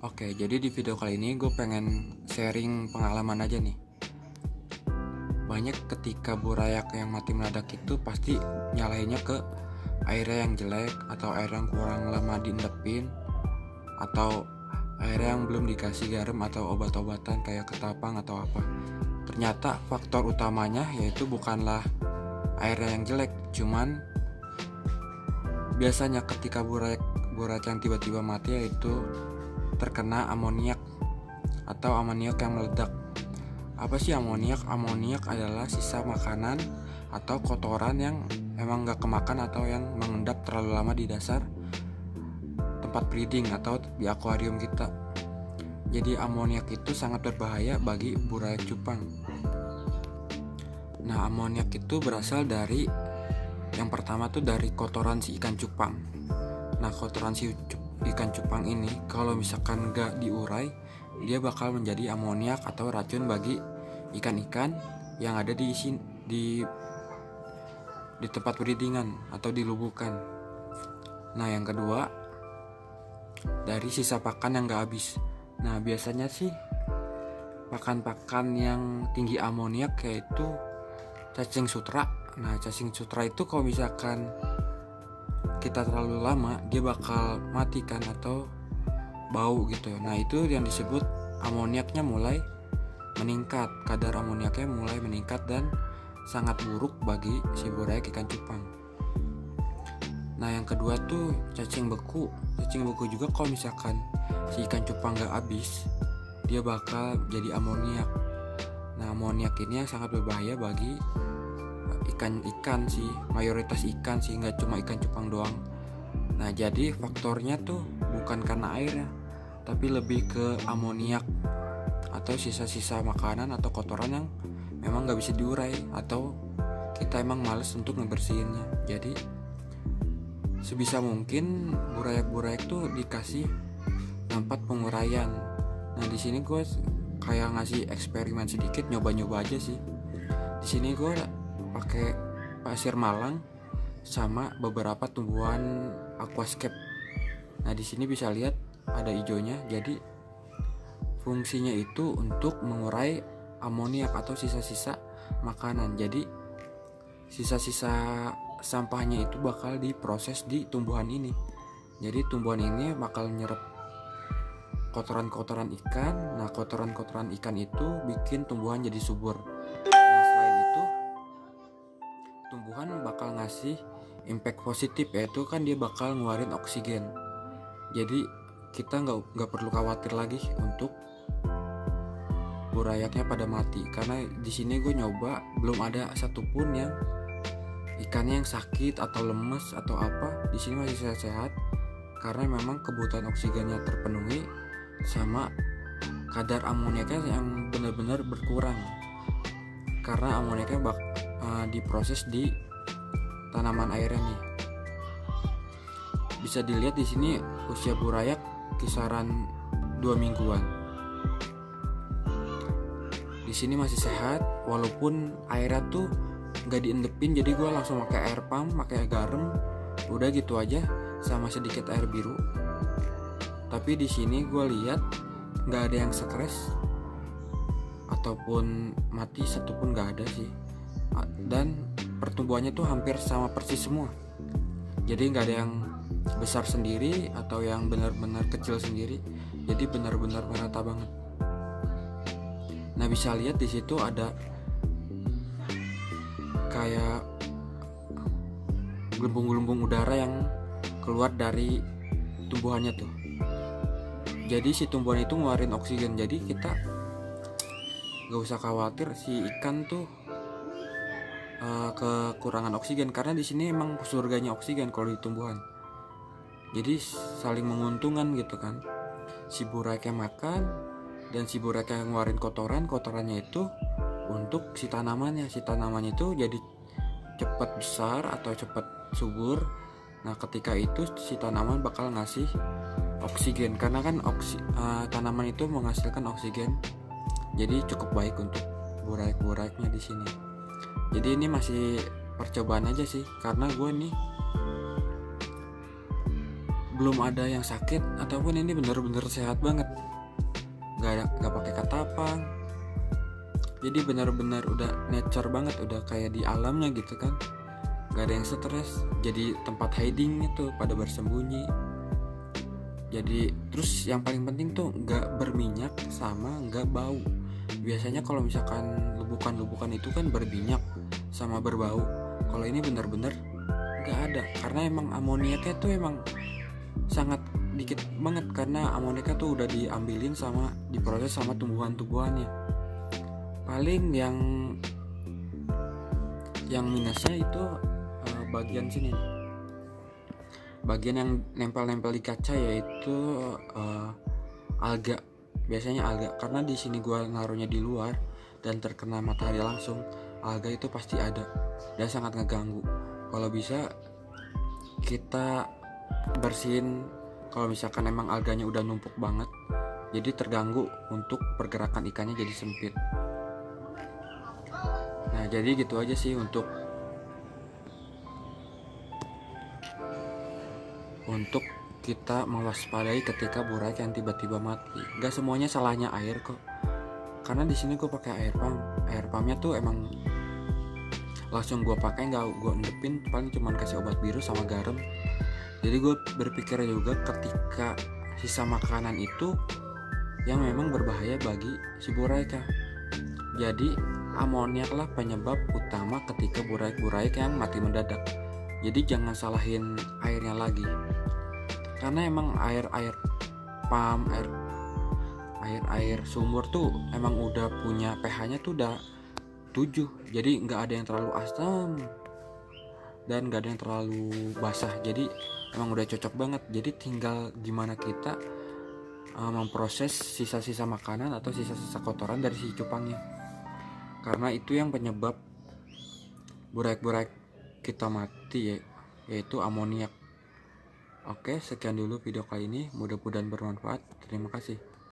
Oke, jadi di video kali ini gue pengen sharing pengalaman aja nih. Banyak ketika burayak yang mati meledak itu pasti nyalahinnya ke airnya yang jelek, atau air yang kurang lama diendapin, atau air yang belum dikasih garam atau obat-obatan kayak ketapang atau apa. Ternyata faktor utamanya yaitu bukanlah airnya yang jelek, cuman biasanya ketika burayak yang tiba-tiba mati yaitu terkena amoniak atau amoniak yang meledak. Apa sih amoniak? Amoniak adalah sisa makanan atau kotoran yang memang gak kemakan atau yang mengendap terlalu lama di dasar tempat breeding atau di akuarium kita. Jadi amoniak itu sangat berbahaya bagi burayak cupang. Nah, amoniak itu berasal dari yang pertama tuh dari kotoran si ikan cupang. Nah, kotoran si ikan cupang ini kalau misalkan gak diurai, dia bakal menjadi amoniak atau racun bagi ikan-ikan yang ada di tempat breedingan atau di lubukan. Nah, yang kedua dari sisa pakan yang gak habis. Nah, biasanya sih pakan-pakan yang tinggi amoniak yaitu cacing sutra. Nah, cacing sutra itu kalau misalkan kita terlalu lama dia bakal mati kan atau bau gitu. Nah, itu yang disebut amoniaknya mulai meningkat, kadar amoniaknya mulai meningkat dan sangat buruk bagi si burayak ikan cupang. Nah, yang kedua tuh cacing beku. Cacing beku juga kalau misalkan si ikan cupang gak habis, dia bakal jadi amoniak. Nah, amoniak ini yang sangat berbahaya bagi ikan sih, mayoritas ikan sih, nggak cuma ikan cupang doang. Nah, jadi faktornya tuh bukan karena airnya, tapi lebih ke amoniak atau sisa-sisa makanan atau kotoran yang memang nggak bisa diurai atau kita emang males untuk ngebersihinnya. Jadi sebisa mungkin burayak-burayak tuh dikasih tempat penguraian. Nah, di sini gue kayak ngasih eksperimen sedikit, nyoba-nyoba aja sih. Di sini gue pakai pasir malang sama beberapa tumbuhan aquascape. Nah, di sini bisa lihat ada hijaunya. Jadi fungsinya itu untuk mengurai amoniak atau sisa-sisa makanan. Jadi sisa-sisa sampahnya itu bakal diproses di tumbuhan ini. Jadi tumbuhan ini bakal nyerap kotoran-kotoran ikan. Nah, kotoran-kotoran ikan itu bikin tumbuhan jadi subur. Nah, selain itu tumbuhan bakal ngasih impact positif, yaitu kan dia bakal ngeluarin oksigen. Jadi kita nggak perlu khawatir lagi untuk burayaknya pada mati, karena di sini gue nyoba belum ada satupun yang ikannya yang sakit atau lemes atau apa. Di sini masih sehat-sehat karena memang kebutuhan oksigennya terpenuhi sama kadar amoniaknya yang benar-benar berkurang karena amoniaknya diproses di tanaman airnya nih. Bisa dilihat di sini usia burayak kisaran 2 mingguan. Di sini masih sehat walaupun airnya tuh nggak diendepin, jadi gue langsung pakai air pump, pakai garam, udah gitu aja sama sedikit air biru. Tapi di sini gue lihat nggak ada yang stres ataupun mati satupun, nggak ada sih. Dan pertumbuhannya tuh hampir sama persis semua. Jadi nggak ada yang besar sendiri atau yang benar-benar kecil sendiri. Jadi benar-benar merata banget. Nah, bisa lihat di situ ada kayak gelembung-gelembung udara yang keluar dari tumbuhannya tuh. Jadi si tumbuhan itu ngeluarin oksigen. Jadi kita gak usah khawatir si ikan tuh kekurangan oksigen, karena di sini emang surganya oksigen kalau di tumbuhan. Jadi saling menguntungkan gitu kan. Si burayaknya makan dan si burayaknya ngeluarin kotorannya itu untuk si tanamannya. Si tanamannya itu jadi cepat besar atau cepat subur. Nah, ketika itu si tanaman bakal ngasih oksigen, karena kan tanaman itu menghasilkan oksigen. Jadi cukup baik untuk burayak-burayaknya di sini. Jadi ini masih percobaan aja sih, karena gue nih belum ada yang sakit ataupun ini bener-bener sehat banget, nggak pakai katapang. Jadi benar-benar udah nature banget, udah kayak di alamnya gitu kan, nggak ada yang stres. Jadi tempat hiding itu pada bersembunyi. Jadi terus yang paling penting tuh nggak berminyak sama nggak bau. Biasanya kalau misalkan lubukan-lubukan itu kan berminyak sama berbau. Kalau ini benar-benar nggak ada, karena emang amoniaknya tuh emang sangat dikit banget, karena amoniaknya tuh udah diambilin sama diproses sama tumbuhan-tumbuhannya. Paling yang minusnya itu bagian sini, bagian yang nempel-nempel di kaca, yaitu alga. Biasanya alga, karena di sini gua naruhnya di luar dan terkena matahari langsung, alga itu pasti ada dan sangat ngeganggu. Kalau bisa kita bersihin kalau misalkan emang alganya udah numpuk banget, jadi terganggu untuk pergerakan ikannya, jadi sempit. Nah, jadi gitu aja sih untuk kita mewaspadai ketika buraik yang tiba-tiba mati. Gak semuanya salahnya air kok, karena di sini gue pakai air pumpnya tuh emang langsung gue pakai, nggak gue endepin, paling cuman kasih obat biru sama garam. Jadi gue berpikir juga ketika sisa makanan itu yang memang berbahaya bagi si buraik. Jadi amoniaklah penyebab utama ketika buraik yang mati mendadak. Jadi jangan salahin airnya lagi, karena emang air pump, air sumur tuh emang udah punya pH-nya tuh udah 7. Jadi nggak ada yang terlalu asam dan nggak ada yang terlalu basah, jadi emang udah cocok banget. Jadi tinggal gimana kita memproses sisa-sisa makanan atau sisa-sisa kotoran dari si cupangnya, karena itu yang penyebab buraik kita mati, yaitu amoniak. Oke, sekian dulu video kali ini, mudah-mudahan bermanfaat. Terima kasih.